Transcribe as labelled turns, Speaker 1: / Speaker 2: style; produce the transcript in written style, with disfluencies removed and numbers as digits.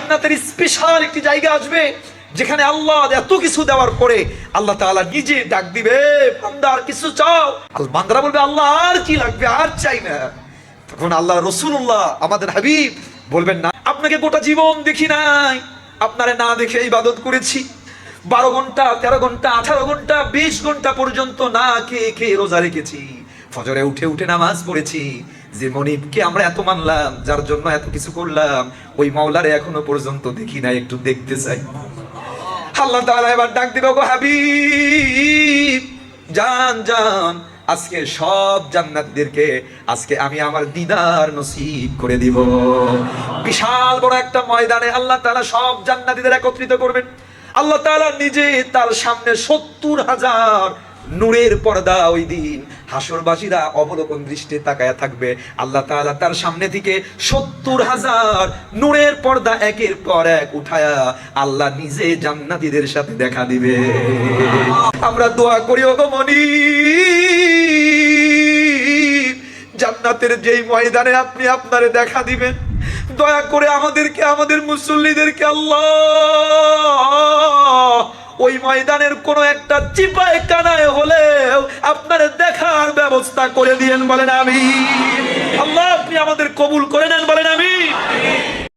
Speaker 1: জান্নাতের স্পেশাল একটি জায়গা আসবে যেখানে আল্লাহ এত কিছু দেওয়ার পরে আল্লাহ তাআলা নিজে ডাক দিবে, বান্দা আর কিছু চাও? বান্দারা বলবে আল্লাহ আর কি লাগবে, আর চাই না। তখন আল্লাহ রাসূলুল্লাহ আমাদের হাবিব বলবেন, না, আপনাকে গোটা জীবন দেখি নাই, আপনারে না দেখে ইবাদত করেছি 12 ঘন্টা 13 ঘন্টা 18 ঘন্টা 20 ঘন্টা পর্যন্ত না খেয়ে খেয়ে রোজা রেখেছি, ফজরে উঠে উঠে নামাজ পড়েছি। যে মনিবকে আমরা এত মানলাম, যার জন্য এত কিছু করলাম, ওই মাওলারে এখনো পর্যন্ত দেখি না, একটু দেখতে চাই। আল্লাহ তাআলা এবার ডাক দিবে, গো হাবিব জান জান, আজকে সব জান্নাতীদেরকে আজকে আমি আমার দিদার নসিব করে দিব। বিশাল বড় একটা ময়দানে আল্লাহ তাআলা সব জান্নাতীদের একত্রিত করবেন। আল্লাহ তাআলা নিজে তার সামনে 70,000 নূরের পর্দা, ওই দিন হাসরবাসীরা অবলোকন দৃষ্টিতে তাকায়া থাকবে। আল্লাহ তাআলা তার সামনে থেকে 70,000 নূরের পর্দা একের পর এক উঠায়া আল্লাহ নিজে জান্নাতীদের সাথে দেখা দিবে। আমরা দোয়া করি, ওগো মনিব, জান্নাতের যেই ময়দানে আপনি আপনারে দেখা দিবেন, দয়া করে আমাদেরকে, আমাদের মুসল্লিদেরকে আল্লাহ ওই ময়দানের কোন একটা চিপায় কানায় হলেও আপনার দেখার ব্যবস্থা করে দিয়েন, বলেন আমিন। আল্লাহ আপনি আমাদের কবুল করে নেন, বলেন আমিন।